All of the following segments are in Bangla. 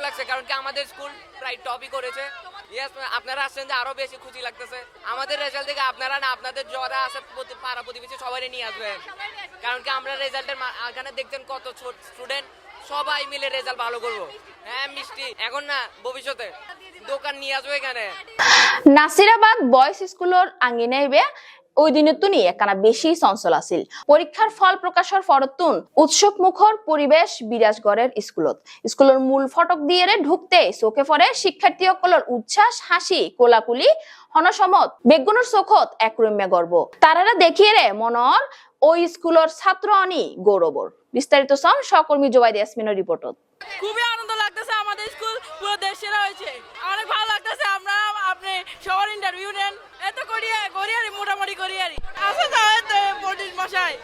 লাগছে, কারণ কি আমাদের স্কুল প্রায় টপই করেছে। ইয়েস, আপনারা আসছেন যে আরো বেশি খুশি লাগতেছে। আমাদের রেজাল্ট থেকে আপনারা না, আপনাদের যারা আছে পাড়া প্রতিবেশী সবাই নিয়ে আসবেন, কারণ কি আমরা রেজাল্টের এখানে দেখছেন কত ছোট স্টুডেন্ট, সবাই মিলে রেজাল্ট ভালো করবো। হ্যাঁ মিষ্টি এখন না, ভবিষ্যতে দোকান নিয়ে আসবো এখানে। নাসিরাবাদ বয়েজ স্কুলের আঙ্গিনাইবে ওই দিনের তুনি একখানা বেশি চঞ্চল আছিল। পরীক্ষার ফল প্রকাশের ফরতুন উৎসব মুখর পরিবেশ বিরাজ গড়ের স্কুলত। স্কুলের মূল ফটক দিয়ে ঢুকতে চোখে পড়ে শিক্ষার্থী সকলের উচ্ছ্বাস, হাসি, কোলাকুলি, হনসমত বেগুনের চোখত একরম্যা গর্ব। তারারা দেখিয়ে মনর ওই স্কুলের ছাত্র অনি গৌরবর। বিস্তারিত সন সহকর্মী জোবাইদ ইয়াসমিনের রিপোর্টত। খুবই আনন্দ লাগতেছে, আমাদের স্কুল পুরো দেশ সেরা হয়েছে, অনেক ভালো লাগতেছে। আমরা আপনি সবার ইন্টারভিউ নেন, এত করিয়ারি মোটামুটি করিয়ারি আসে তো পন্ডিত মশাই।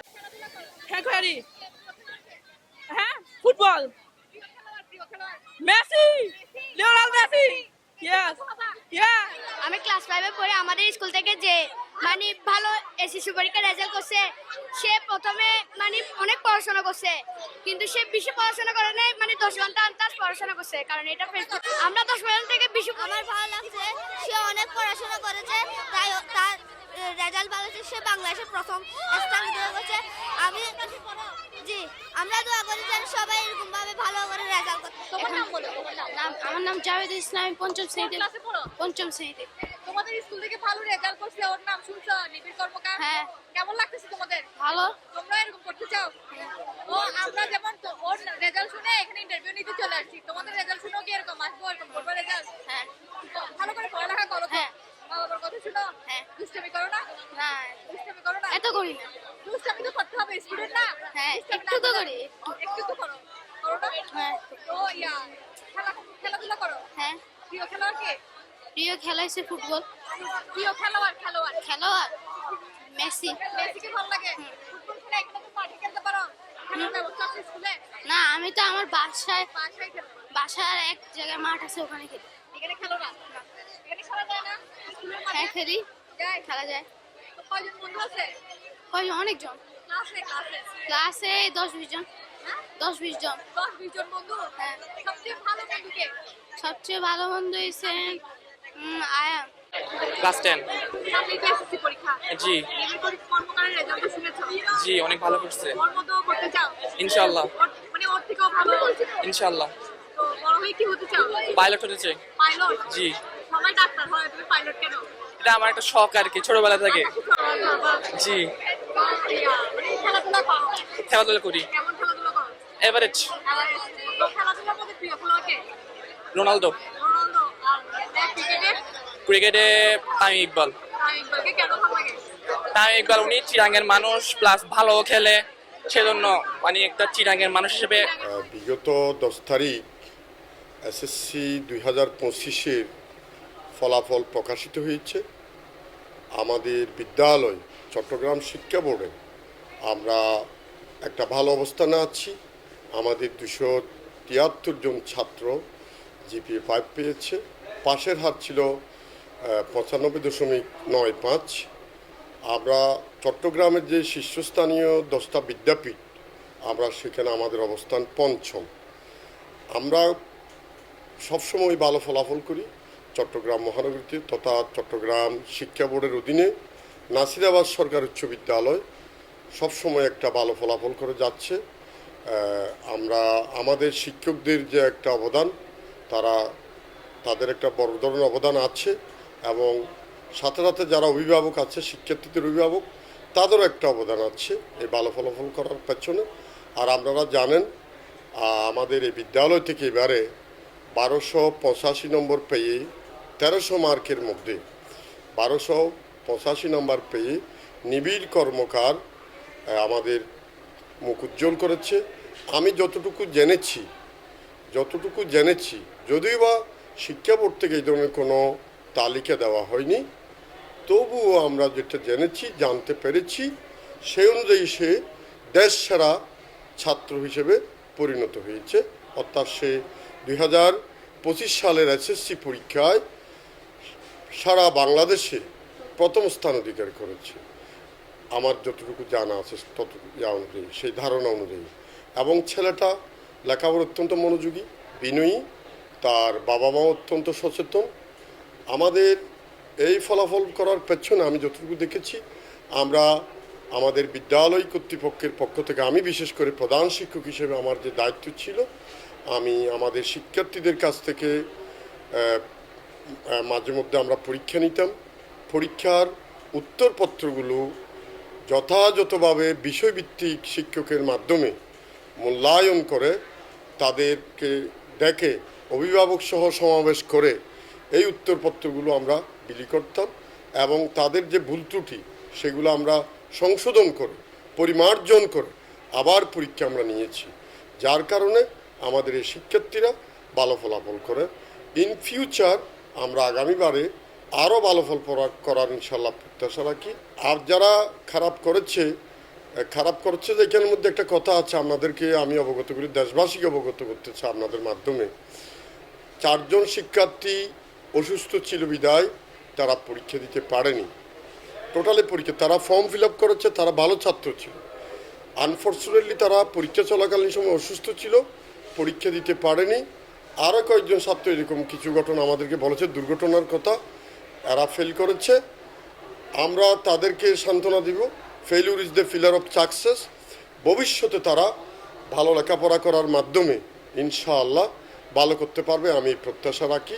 হ্যাঁ করি, হ্যাঁ football, Messi, Lionel Messi. Yes yeah, আমি ক্লাস 5 এ পড়ে আমাদের স্কুল থেকে যে মানে ভালো এসএসসি পরীক্ষার রেজাল্ট করছে, সে প্রথমে মানে অনেক পড়াশোনা করছে, কিন্তু সে বেশি পড়াশোনা করে নাই, মানে 10 ঘন্টা আন্তাজ পড়াশোনা করছে, কারণ এটা ফেসবুক। আমরা 10 ঘন্টা থেকে বেশি। আমার ভালো লাগছে, সে অনেক পড়াশোনা করেছে, তাই তার রেজাল্ট ভালো হয়েছে। সে বাংলাদেশের প্রথম স্থান অধিকার করেছে। আমি জি, আমরা দোয়া করি যেন সবাই এরকম ভাবে ভালো করে রেজাল্ট করতে। তোমার নাম বলো। আমার নাম জাভেদ ইসলাম, পঞ্চম শ্রেণীতে। পঞ্চম শ্রেণীতে। তোমাদের স্কুল থেকে ভালো রেজাল্ট করছে, ওর নাম শুনছো, নিবিড় কর্মকার। হ্যাঁ। কেমন লাগতেছে তোমাদের? ভালো। তোমরা এরকম করতে চাও? ও আমরা যেমন তো ওর রেজাল্ট শুনে এখানে ইন্টারভিউ নিতে চলে আসছি, তোমাদের রেজাল্ট শুনেও কি এরকম আসবো, এরকম করবো রেজাল্ট? হ্যাঁ। ভালো করে পড়ালেখা করো। হ্যাঁ। বাবার কথা শুনো। হ্যাঁ। দুষ্টামি করো না? না, দুষ্টামি করো না? এত করি না। দুষ্টামি তো করতে হবে, স্টুডেন্ট না? হ্যাঁ, দুষ্টামি একটু না তো করলে- করি। একটু তো করো। করো না? হ্যাঁ। তো খেলাধুলা করো। হ্যাঁ। প্রিয় খেলোয়াড় কে? প্রিয় খেলা হচ্ছে ফুটবল। প্রিয় খেলোয়াড় খেলোয়াড় মেসি। মেসিকে ভালো লাগে। ফুটবল খেলে এখানে তো পার্টি খেলতে পারো। খেলার ব্যবস্থা আছে স্কুলে? না, আমি তো আমার বাসায় বাসায় খেলো। বাসার এক জায়গায় মাঠ আছে, ওখানে খেলি। এখানে খেলো না? এখানে খেলা যায় না? স্কুলের মাঠে? হ্যাঁ খেলি, যায়? খেলা যায়। তো কয়জন বন্ধু আছে? অনেকজন ক্লাসে? ক্লাসে 10-20 জন। হ্যাঁ? 10-20 জন। 10-20 জন বন্ধু? হ্যাঁ। সবচেয়ে ভালো বন্ধু কে? সবচেয়ে ভালো বন্ধু হয়েছে আয়াম। ক্লাস 10। সামনে তো এসএসসি পরীক্ষা। জি নিবিড় কর্মকারের রেজাল্ট শুনেছো? জি, অনেক ভালো করছে ওর মতো করতে চাও? ইনশাআল্লাহ। মানে ওর থেকেও ভালো? ইনশাআল্লাহ। তো বড় হয়ে কি হতে চাও? পাইলট হতে চাই। পাইলট? জি। সবাই ডাক্তার হয়, তুমি পাইলট কেন? এটা আমার একটা শখ আর কি, ছোটবেলা থেকে। জি, খেলাধুলা করো? খেলাধুলা করি। কেমন খেলাধুলা করো? এভারেজ। তো খেলাধুলার মধ্যে প্রিয় খেলোয়াড় কে? রোনালদো। রোনালদো। আর ক্রিকেটে? ক্রিকেটে তামিম ইকবাল। ইকবালকে কেন ভালো লাগে? তামিম ইকবাল উনি চিরাঙ্গের মানুষ, প্লাস ভালো খেলে, সেজন্য মানে একটা চিরাঙ্গের মানুষ হিসেবে। বিগত 10 তারিখ এসএসসি 2025-এর ফলাফল প্রকাশিত হয়েছে। আমাদের বিদ্যালয় চট্টগ্রাম শিক্ষা বোর্ডে আমরা একটা ভালো অবস্থানে আছি। আমাদের 273 জন ছাত্র জিপিএ 5 পেয়েছে। পাশের হার ছিল 95.95। আমরা চট্টগ্রামের যে শীর্ষস্থানীয় 10টা বিদ্যাপীঠ, আমরা সেখানে আমাদের অবস্থান পঞ্চম। আমরা সবসময় ভালো ফলাফল করি। চট্টগ্রাম মহানগরীতে তথা চট্টগ্রাম শিক্ষা বোর্ডের অধীনে নাসিরাবাদ সরকারি উচ্চ বিদ্যালয় সবসময় একটা ভালো ফলাফল করে যাচ্ছে। আমরা আমাদের শিক্ষকদের যে একটা অবদান, তাদের একটা বড় ধরনের অবদান আছে, এবং সাথে সাথে যারা অভিভাবক আছে, শিক্ষার্থীদের অভিভাবক, তাদেরও একটা অবদান আছে এই ভালো ফলাফল করার পেছনে। আর আপনারা জানেন আমাদের এই বিদ্যালয় থেকে এবারে 1285 নম্বর পেয়ে 1300 মার্কের মধ্যে 1285 নম্বর পেয়ে নিবিড় কর্মকার আমাদের মুখ উজ্জ্বল করেছে। আমি যতটুকু জেনেছি, যদিও বা শিক্ষা বোর্ড থেকে এই ধরনের কোনো তালিকা দেওয়া হয়নি, তবুও আমরা যেটা জানতে পেরেছি, সেই অনুযায়ী সে দেশ সেরা ছাত্র হিসেবে পরিণত হয়েছে। অর্থাৎ সে 2025 সালের এসএসসি পরীক্ষায় সারা বাংলাদেশে প্রথম স্থান অধিকার করেছে, আমার যতটুকু জানা আছে অনুযায়ী, সেই ধারণা অনুযায়ী। এবং ছেলেটা লেখাপড়া অত্যন্ত মনোযোগী, বিনয়ী, তার বাবা মা অত্যন্ত সচেতন। আমাদের এই ফলাফল করার পেছনে আমি যতটুকু দেখেছি, আমরা আমাদের বিদ্যালয় কর্তৃপক্ষের পক্ষ থেকে, আমি বিশেষ করে প্রধান শিক্ষক হিসেবে আমার যে দায়িত্ব ছিল, আমি আমাদের শিক্ষার্থীদের কাছ থেকে মাঝে মধ্যে আমরা পরীক্ষা নিতাম। পরীক্ষার উত্তরপত্রগুলো যথাযথভাবে বিষয়ভিত্তিক শিক্ষকের মাধ্যমে মূল্যায়ন করে তাদেরকে দেখে অভিভাবক সহ সমাবেশ করে এই উত্তরপত্রগুলো আমরা বিলি করতাম এবং তাদের যে ভুল ত্রুটি সেগুলো আমরা সংশোধন করে পরিমার্জন করে আবার পরীক্ষা আমরা নিয়েছি, যার কারণে আমাদের এই শিক্ষার্থীরা ভালো ফলাফল করে। ইন ফিউচার আমরা আগামীবারে আরও ভালো ফল করার ইনশাল্লাহ প্রত্যাশা রাখি। আর যারা খারাপ করছে যে এখানের মধ্যে একটা কথা আছে, আপনাদেরকে আমি অবগত করি, দেশবাসীকে অবগত করতে চাই আপনাদের মাধ্যমে। 4 জন শিক্ষার্থী অসুস্থ ছিল বিদায় তারা পরীক্ষা দিতে পারেনি। টোটালি পরীক্ষা তারা ফর্ম ফিল আপ করেছে, তারা ভালো ছাত্র ছিল। আনফর্চুনেটলি তারা পরীক্ষা চলাকালীন সময় অসুস্থ ছিল, পরীক্ষা দিতে পারেনি। আরও কয়েকজন ছাত্র এরকম কিছু ঘটনা আমাদেরকে বলেছে, দুর্ঘটনার কথা, এরা ফেল করেছে। আমরা তাদেরকে সান্ত্বনা দিব, failure is the pillar of success. ভবিষ্যতে তারা ভালো লেখাপড়া করার মাধ্যমে ইনশাআল্লাহ ভালো করতে পারবে, আমি এই প্রত্যাশা রাখি।